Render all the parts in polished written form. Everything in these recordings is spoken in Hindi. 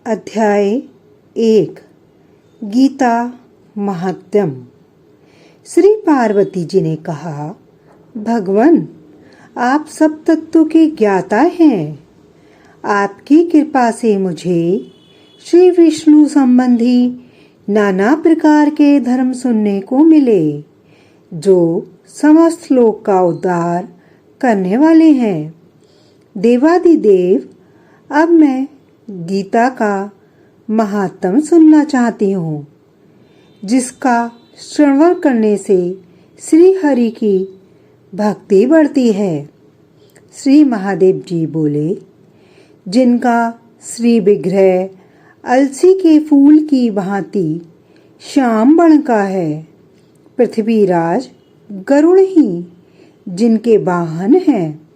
अध्याय 1 गीता महात्म्यम। श्री पार्वती जी ने कहा, भगवान, आप सब तत्वों के ज्ञाता हैं। आपकी कृपा से मुझे श्री विष्णु संबंधी नाना प्रकार के धर्म सुनने को मिले, जो समस्त लोक का उद्धार करने वाले हैं। देवादिदेव, अब मैं गीता का महात्म सुनना चाहती हूँ, जिसका श्रवण करने से श्री हरि की भक्ति बढ़ती है। श्री महादेव जी बोले, जिनका श्री विग्रह अलसी के फूल की भांति श्याम बर्ण का है, पृथ्वीराज गरुड़ ही जिनके वाहन हैं,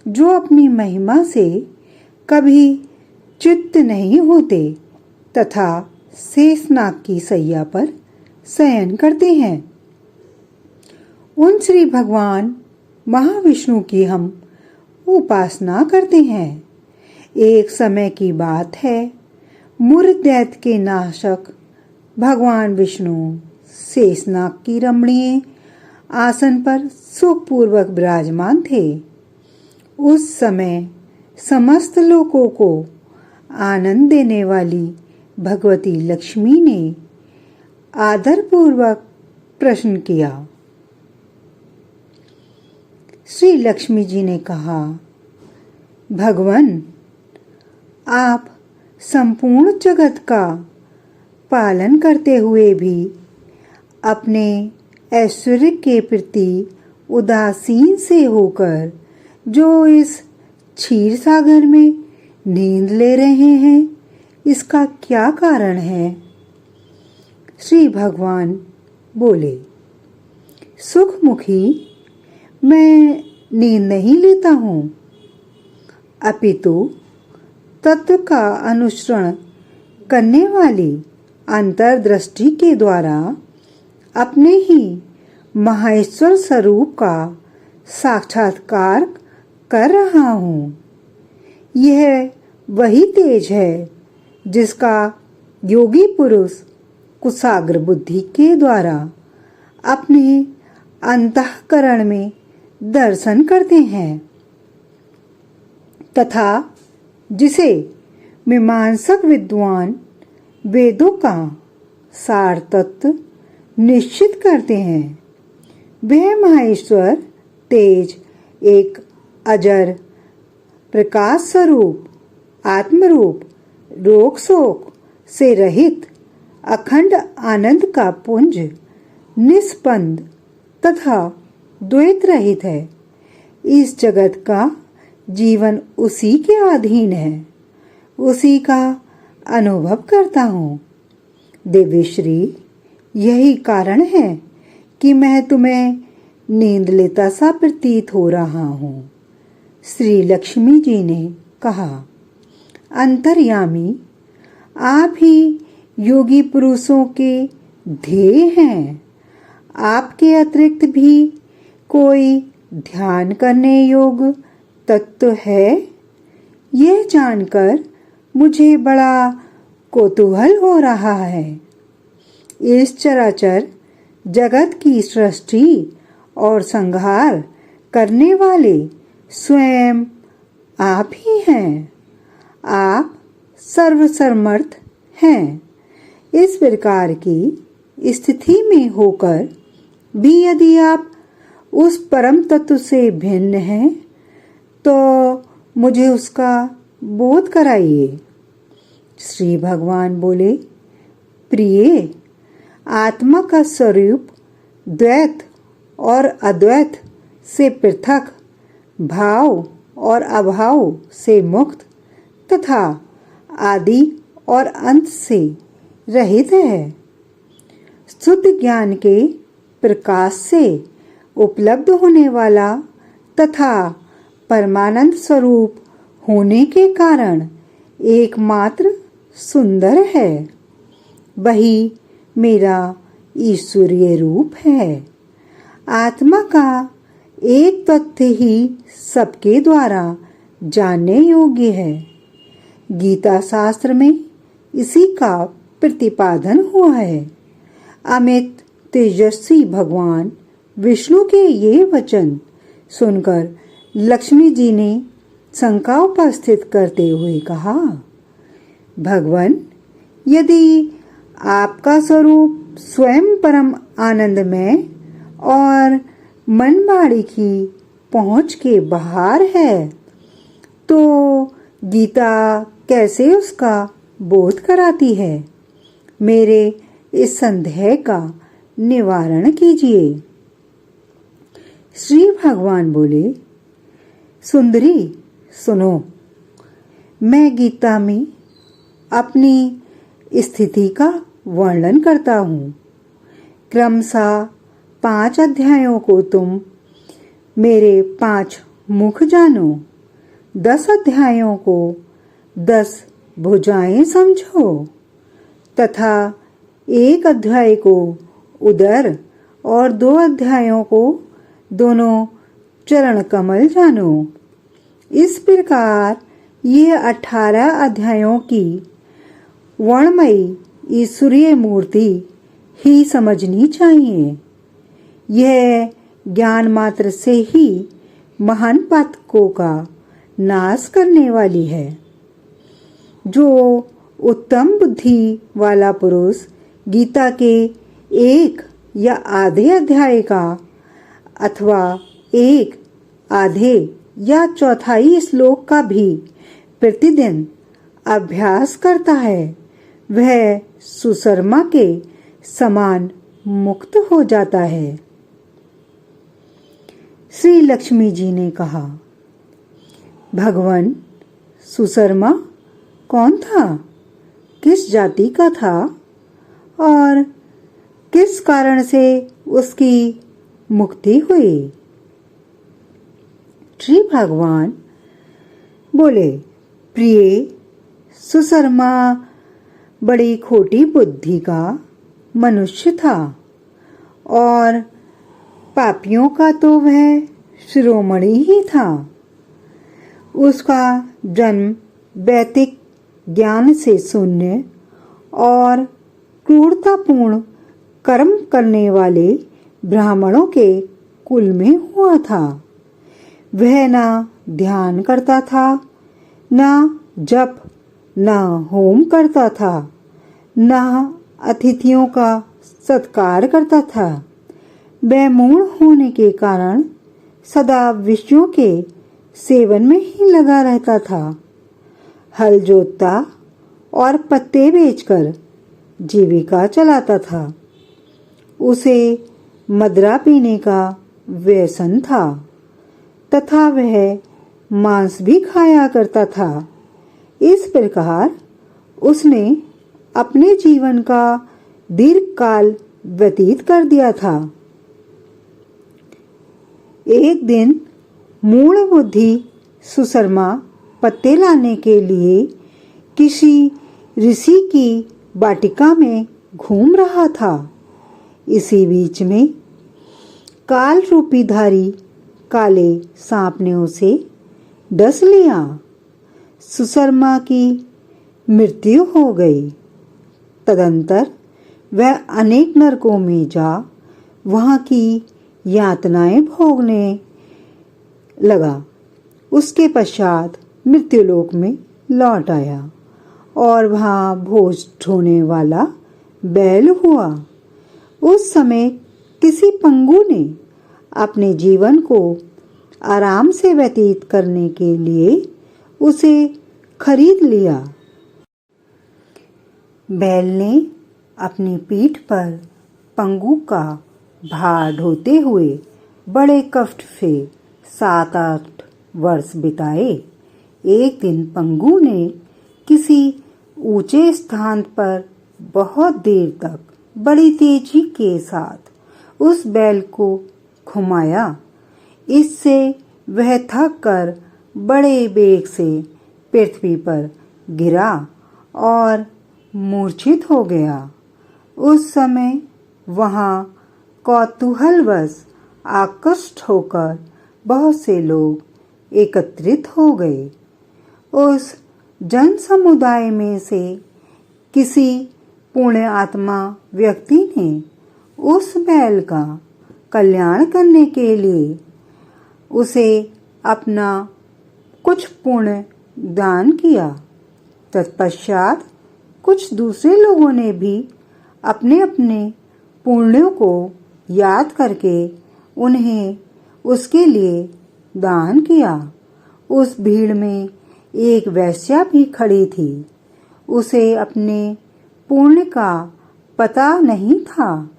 जो अपनी महिमा से कभी च्युत नहीं होते तथा शेषनाग की सैया पर शयन करते हैं, उन श्री भगवान महाविष्णु की हम उपासना करते हैं। एक समय की बात है, मुर दैत्य के नाशक भगवान विष्णु शेषनाग की रमणीय आसन पर सुखपूर्वक विराजमान थे। उस समय समस्त लोगों को आनंद देने वाली भगवती लक्ष्मी ने आदरपूर्वक प्रश्न किया। श्री लक्ष्मी जी ने कहा, भगवान, आप संपूर्ण जगत का पालन करते हुए भी अपने ऐश्वर्य के प्रति उदासीन से होकर जो इस क्षीर सागर में नींद ले रहे हैं, इसका क्या कारण है? श्री भगवान बोले, सुखमुखी, मैं नींद नहीं लेता हूँ, अपितु तत्व का अनुसरण करने वाली अंतर्दृष्टि के द्वारा अपने ही महेश्वर स्वरूप का साक्षात्कार कर रहा हूँ। यह वही तेज है जिसका योगी पुरुष कुशाग्र बुद्धि के द्वारा अपने अंतःकरण में दर्शन करते हैं तथा जिसे मीमांसक विद्वान वेदों का सार तत्व निश्चित करते हैं। वह महेश्वर तेज एक अजर प्रकाश स्वरूप आत्मरूप रोग शोक से रहित अखंड आनंद का पुंज निस्पंद तथा द्वैत रहित है। इस जगत का जीवन उसी के अधीन है, उसी का अनुभव करता हूँ। देवीश्री, यही कारण है कि मैं तुम्हें नींद लेता सा प्रतीत हो रहा हूँ। श्री लक्ष्मी जी ने कहा, अंतर्यामी, आप ही योगी पुरुषों के ध्येय हैं। आपके अतिरिक्त भी कोई ध्यान करने योग्य तत्व है? यह जानकर मुझे बड़ा कौतूहल हो रहा है। इस चराचर जगत की सृष्टि और संहार करने वाले स्वयं आप ही हैं। आप सर्वसमर्थ हैं। इस प्रकार की स्थिति में होकर भी यदि आप उस परम तत्व से भिन्न हैं, तो मुझे उसका बोध कराइए। श्री भगवान बोले, प्रिय, आत्मा का स्वरूप द्वैत और अद्वैत से पृथक, भाव और अभाव से मुक्त तथा आदि और अंत से रहित है। शुद्ध ज्ञान के प्रकाश से उपलब्ध होने वाला तथा परमानंद स्वरूप होने के कारण एकमात्र सुंदर है। वही मेरा ईश्वरीय रूप है। आत्मा का एक तथ्य ही सबके द्वारा जानने योग्य है। गीता शास्त्र में इसी का प्रतिपादन हुआ है। अमित तेजस्वी भगवान विष्णु के ये वचन सुनकर लक्ष्मी जी ने शंका उपस्थित करते हुए कहा, भगवान, यदि आपका स्वरूप स्वयं परम आनंदमय और मन वाणी की पहुंच के बाहर है, तो गीता कैसे उसका बोध कराती है? मेरे इस संदेह का निवारण कीजिए। श्री भगवान बोले, सुंदरी सुनो, मैं गीता में अपनी स्थिति का वर्णन करता हूँ। क्रमशः 5 अध्यायों को तुम मेरे 5 मुख जानो, 10 अध्यायों को 10 भुजाएं समझो तथा 1 अध्याय को उदर और 2 अध्यायों को दोनों चरण कमल जानो। इस प्रकार ये 18 अध्यायों की वर्णमयी ईश्वरीय मूर्ति ही समझनी चाहिए। यह ज्ञान मात्र से ही महान पातकों का नाश करने वाली है। जो उत्तम बुद्धि वाला पुरुष गीता के 1 या आधे अध्याय का अथवा 1 आधे या चौथाई श्लोक का भी प्रतिदिन अभ्यास करता है, वह सुशर्मा के समान मुक्त हो जाता है। श्री लक्ष्मी जी ने कहा, भगवान, सुशर्मा कौन था? किस जाति का था और किस कारण से उसकी मुक्ति हुई? श्री भगवान बोले, प्रिय, सुशर्मा बड़ी खोटी बुद्धि का मनुष्य था और पापियों का तो वह शिरोमणि ही था। उसका जन्म वैदिक ज्ञान से शून्य और क्रूरतापूर्ण कर्म करने वाले ब्राह्मणों के कुल में हुआ था। वह ना ध्यान करता था, ना जप, ना होम करता था, ना अतिथियों का सत्कार करता था। वह मूढ़ होने के कारण सदा विषयों के सेवन में ही लगा रहता था। हल जोतता और पत्ते बेचकर जीविका चलाता था। उसे मदिरा पीने का व्यसन था तथा वह मांस भी खाया करता था। इस प्रकार उसने अपने जीवन का दीर्घ काल व्यतीत कर दिया था। एक दिन मूढ़ बुद्धि सुशर्मा पत्ते लाने के लिए किसी ऋषि की वाटिका में घूम रहा था। इसी बीच में काल रूपी धारी काले सांप ने उसे डस लिया। सुशर्मा की मृत्यु हो गई। तदंतर वह अनेक नरकों में जा वहां की यातनाएं भोगने लगा। उसके पश्चात मृत्युलोक में लौट आया और वहां भोज ढोने वाला बैल हुआ। उस समय किसी पंगु ने अपने जीवन को आराम से व्यतीत करने के लिए उसे खरीद लिया। बैल ने अपनी पीठ पर पंगु का भार ढोते हुए बड़े कष्ट से 7-8 वर्ष बिताए। एक दिन पंगु ने किसी ऊंचे स्थान पर बहुत देर तक बड़ी तेजी के साथ उस बैल को घुमाया। इससे वह थक कर बड़े वेग से पृथ्वी पर गिरा और मूर्छित हो गया। उस समय वहां कौतूहलवश आकृष्ट होकर बहुत से लोग एकत्रित हो गए। उस जन समुदाय में से किसी पुण्य आत्मा व्यक्ति ने उस बैल का कल्याण करने के लिए उसे अपना कुछ पुण्य दान किया। तत्पश्चात कुछ दूसरे लोगों ने भी अपने अपने पुण्यों को याद करके उन्हें उसके लिए दान किया। उस भीड़ में एक वेश्या भी खड़ी थी। उसे अपने पुण्य का पता नहीं था,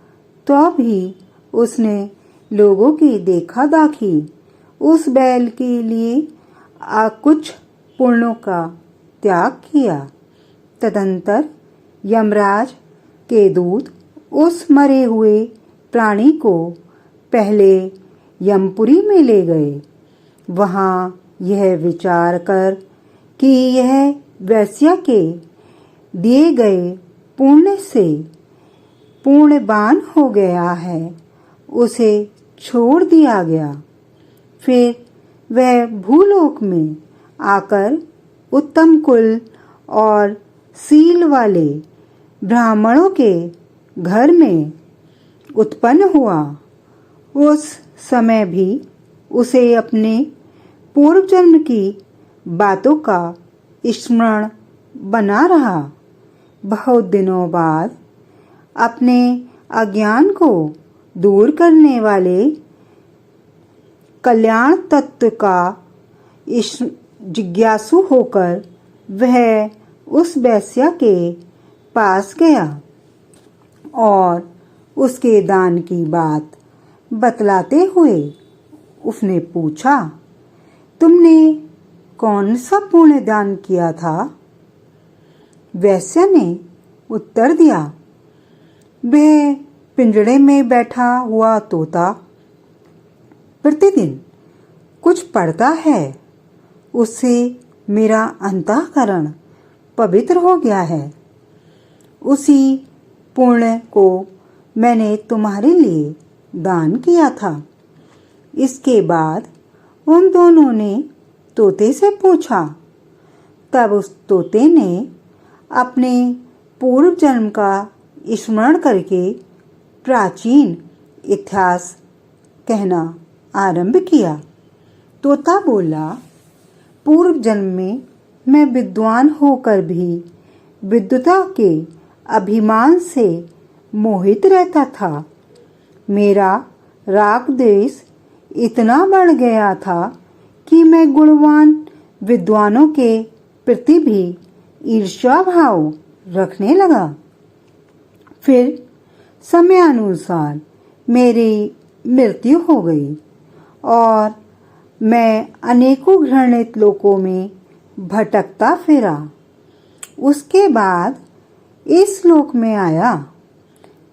तो भी उसने लोगों की देखा दाखी उस बैल के लिए कुछ पुण्यों का त्याग किया। तदंतर यमराज के दूत उस मरे हुए प्राणी को पहले यमपुरी में ले गए। वहां यह विचार कर कि यह वेश्या के दिए गए पुण्य से पुण्यवान हो गया है, उसे छोड़ दिया गया। फिर वह भूलोक में आकर उत्तम कुल और सील वाले ब्राह्मणों के घर में उत्पन्न हुआ। उस समय भी उसे अपने पूर्व जन्म की बातों का स्मरण बना रहा। बहुत दिनों बाद अपने अज्ञान को दूर करने वाले कल्याण तत्व का जिज्ञासु होकर वह उस वेश्या के पास गया और उसके दान की बात बतलाते हुए उसने पूछा, तुमने कौन सा पुण्य दान किया था? वेश्या ने उत्तर दिया, वह पिंजड़े में बैठा हुआ तोता प्रतिदिन कुछ पढ़ता है, उससे मेरा अंतःकरण पवित्र हो गया है। उसी पुण्य को मैंने तुम्हारे लिए दान किया था। इसके बाद उन दोनों ने तोते से पूछा। तब उस तोते ने अपने पूर्व जन्म का स्मरण करके प्राचीन इतिहास कहना आरंभ किया। तोता बोला, पूर्व जन्म में मैं विद्वान होकर भी विद्वता के अभिमान से मोहित रहता था। मेरा राग द्वेष इतना बढ़ गया था कि मैं गुणवान विद्वानों के प्रति भी ईर्ष्या भाव रखने लगा। फिर समयानुसार मेरी मृत्यु हो गई और मैं अनेकों घृणित लोकों में भटकता फिरा। उसके बाद इस लोक में आया।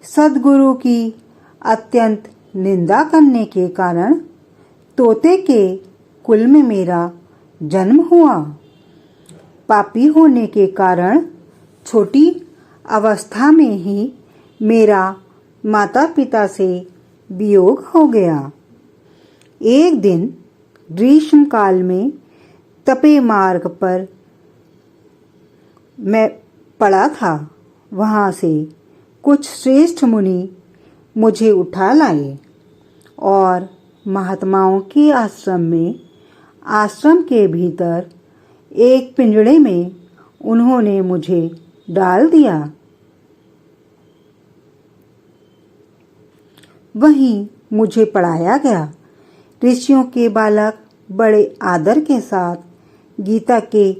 सद्गुरु की अत्यंत निंदा करने के कारण तोते के कुल में मेरा जन्म हुआ। पापी होने के कारण छोटी अवस्था में ही मेरा माता पिता से वियोग हो गया। एक दिन ग्रीष्म काल में तपे मार्ग पर मैं पड़ा था। वहां से कुछ श्रेष्ठ मुनि मुझे उठा लाए और महात्माओं के आश्रम के भीतर एक पिंजड़े में उन्होंने मुझे डाल दिया। वहीं मुझे पढ़ाया गया। ऋषियों के बालक बड़े आदर के साथ गीता के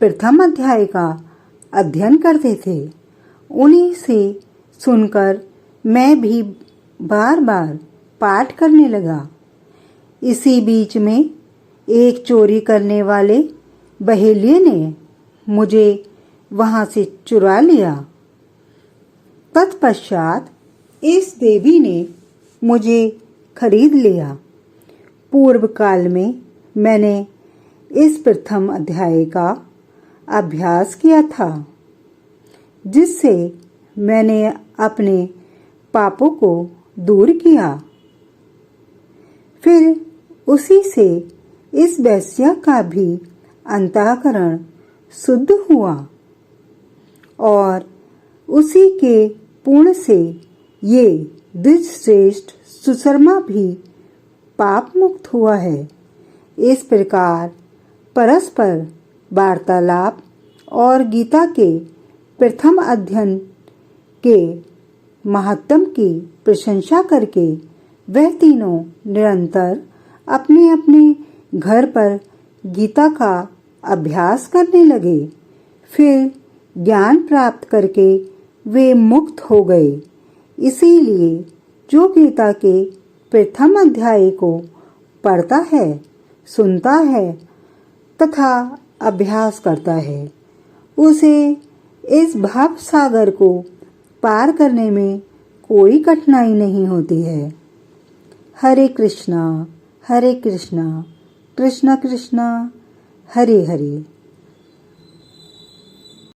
प्रथम अध्याय का अध्ययन करते थे। उन्हीं से सुनकर मैं भी बार बार पाठ करने लगा। इसी बीच में एक चोरी करने वाले बहेलिये ने मुझे वहां से चुरा लिया। तत्पश्चात इस देवी ने मुझे खरीद लिया। पूर्व काल में मैंने इस प्रथम अध्याय का अभ्यास किया था, जिससे मैंने अपने पापों को दूर किया। फिर उसी से इस वेश्या का भी अंतःकरण शुद्ध हुआ और उसी के पुण्य से ये द्विजश्रेष्ठ सुशर्मा भी पाप मुक्त हुआ है। इस प्रकार परस्पर वार्तालाप और गीता के प्रथम अध्ययन के महत्व की प्रशंसा करके वह तीनों निरंतर अपने अपने घर पर गीता का अभ्यास करने लगे। फिर ज्ञान प्राप्त करके वे मुक्त हो गए। इसीलिए जो गीता के प्रथम अध्याय को पढ़ता है, सुनता है तथा अभ्यास करता है, उसे इस भाव सागर को पार करने में कोई कठिनाई नहीं होती है। हरे कृष्णा कृष्णा कृष्णा हरे हरे।